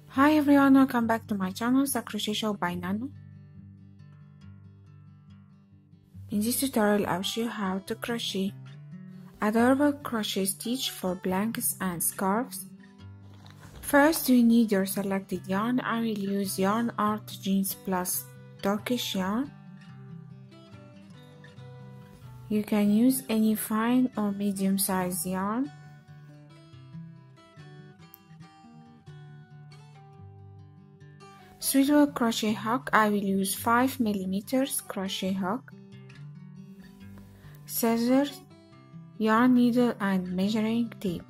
Hi everyone, welcome back to my channel, The Crochet Show by Nanno. In this tutorial I will show you how to crochet adorable crochet stitch for blankets and scarves. First you need your selected yarn. I will use Yarn Art Jeans plus Turkish yarn. You can use any fine or medium size yarn. Suitable crochet hook, I will use 5mm crochet hook, scissors, yarn needle and measuring tape.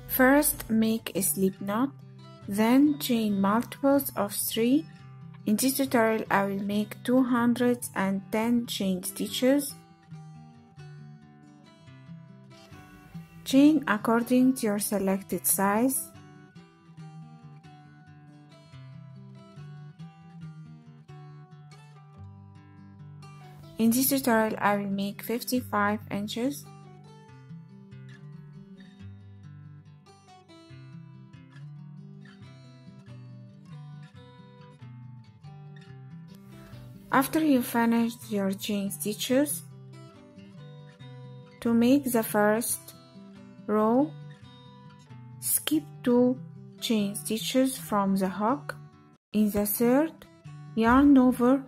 First make a slip knot, then chain multiples of 3. In this tutorial I will make 210 chain stitches. Chain according to your selected size. In this tutorial I will make 55 inches. After you finish your chain stitches, to make the first row, skip 2 chain stitches from the hook. In the third, yarn over,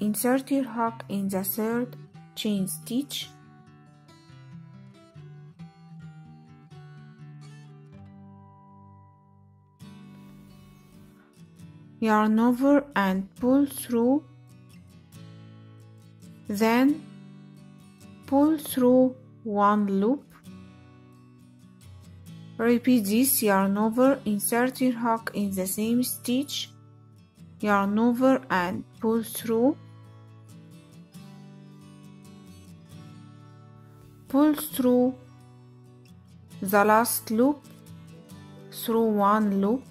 insert your hook in the third chain stitch. Yarn over and pull through, then pull through 1 loop. Repeat this, yarn over, insert your hook in the same stitch, yarn over and pull through, pull through the last loop through 1 loop.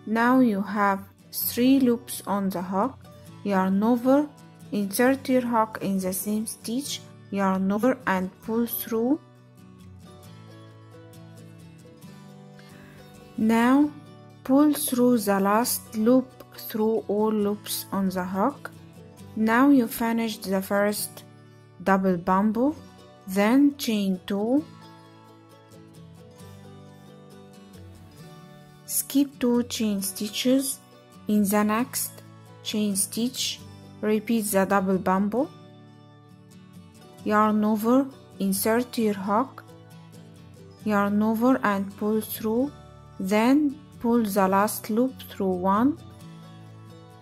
Now you have 3 loops on the hook. Yarn over, insert your hook in the same stitch, yarn over and pull through. Now pull through the last loop through all loops on the hook. Now you finished the first double bamboo, then chain 2, skip 2 chain stitches. In the next chain stitch, repeat the double bamboo, yarn over, insert your hook, yarn over and pull through, then pull the last loop through 1,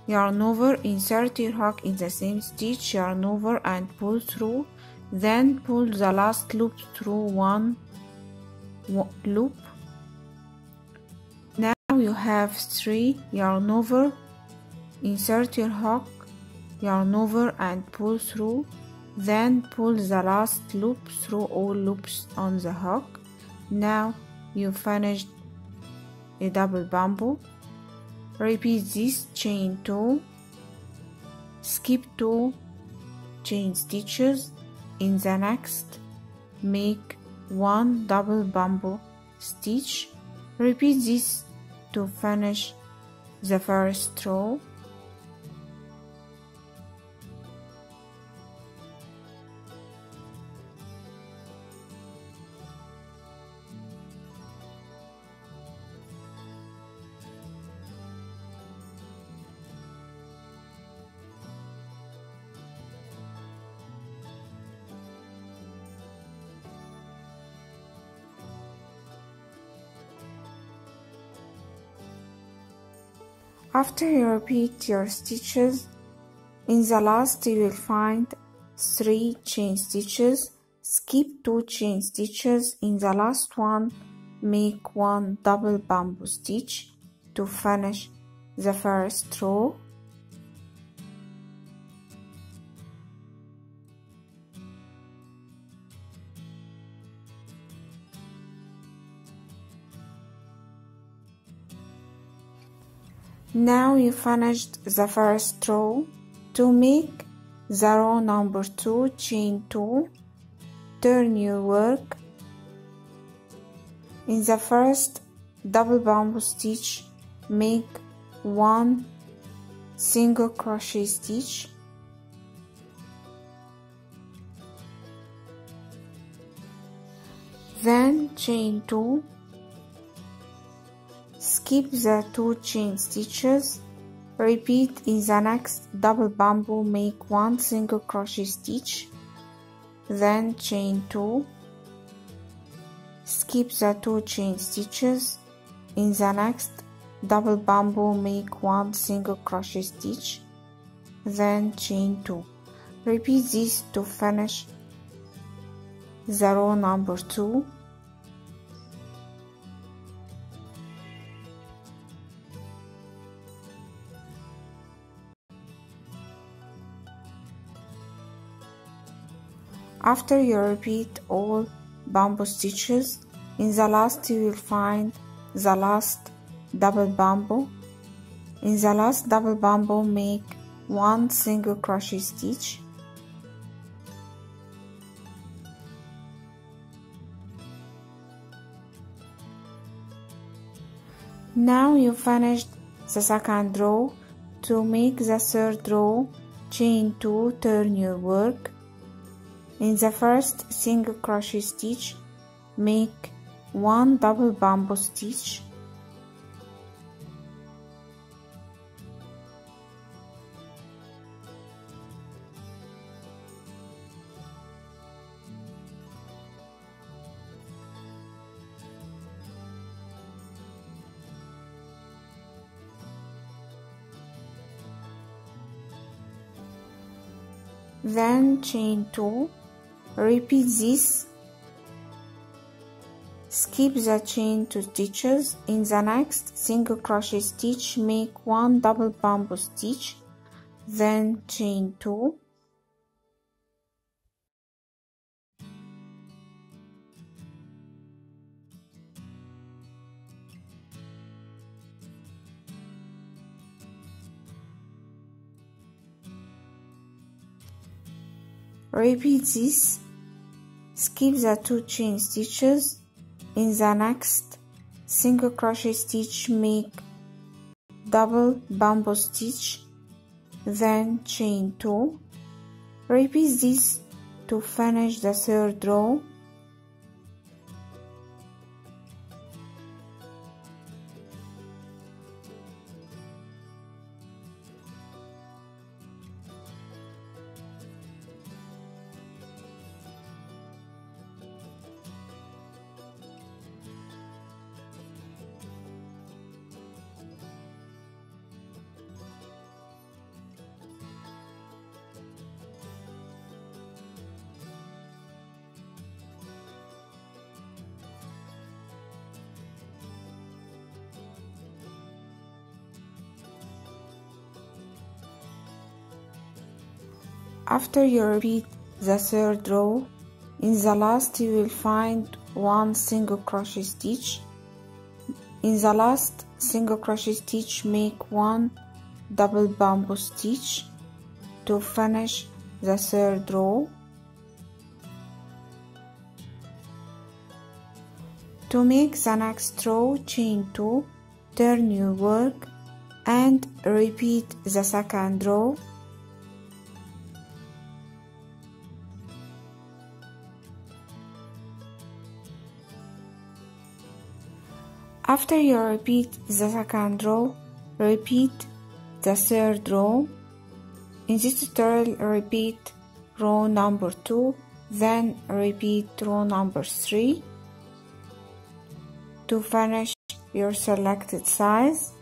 yarn over, insert your hook in the same stitch, yarn over and pull through, then pull the last loop through 1 loop. Now you have 3, yarn over, insert your hook, yarn over and pull through, then pull the last loop through all loops on the hook. Now you finished a double bamboo. Repeat this, chain 2, skip 2 chain stitches. In the next, make 1 double bamboo stitch. Repeat this to finish the first row. After you repeat your stitches, in the last you will find 3 chain stitches. Skip 2 chain stitches. In the last one, make 1 double bamboo stitch to finish the first row. Now you finished the first row. To make the row number 2, chain 2, turn your work. In the first double bamboo stitch, make 1 single crochet stitch, then chain 2, skip the 2 chain stitches, repeat in the next double bamboo, make 1 single crochet stitch, then chain 2, skip the 2 chain stitches, in the next double bamboo, make 1 single crochet stitch, then chain 2. Repeat this to finish the row number 2. After you repeat all bamboo stitches, in the last you will find the last double bamboo. In the last double bamboo, make 1 single crochet stitch, now you finished the second row. To make the third row, chain 2, turn your work. In the first single crochet stitch, make 1 double bamboo stitch, then chain 2, repeat this, skip the chain 2 stitches, in the next single crochet stitch make 1 double bamboo stitch, then chain 2, repeat this, skip the 2 chain stitches, in the next single crochet stitch make double bamboo stitch, then chain 2. Repeat this to finish the third row. After you repeat the third row, in the last you will find 1 single crochet stitch. In the last single crochet stitch, make 1 double bamboo stitch to finish the third row. To make the next row, chain 2, turn your work and repeat the second row. After you repeat the second row, repeat the third row. In this tutorial, repeat row number 2, then repeat row number 3 to finish your selected size.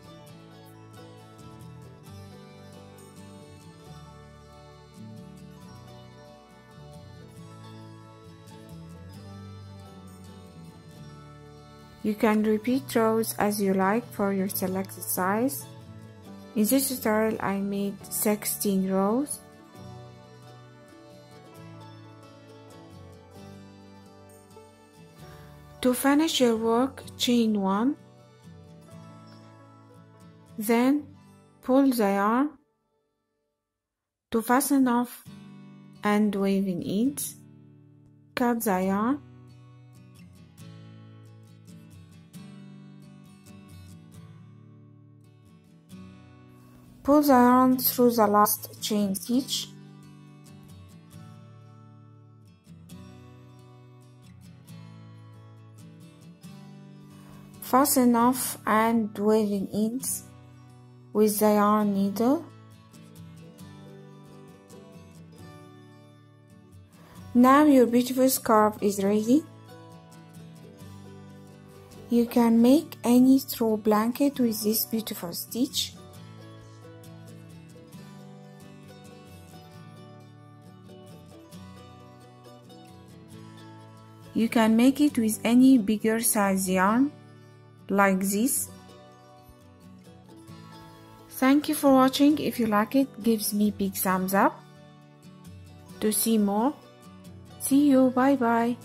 You can repeat rows as you like for your selected size. In this tutorial I made 16 rows. To finish your work, chain 1, then pull the yarn. To fasten off and weaving ends. Cut the yarn. Pull the yarn through the last chain stitch. Fasten off and weaving ends with the yarn needle. Now your beautiful scarf is ready. You can make any straw blanket with this beautiful stitch. You can make it with any bigger size yarn, like this. Thank you for watching. If you like it, give me big thumbs up. To see more, see you, bye bye.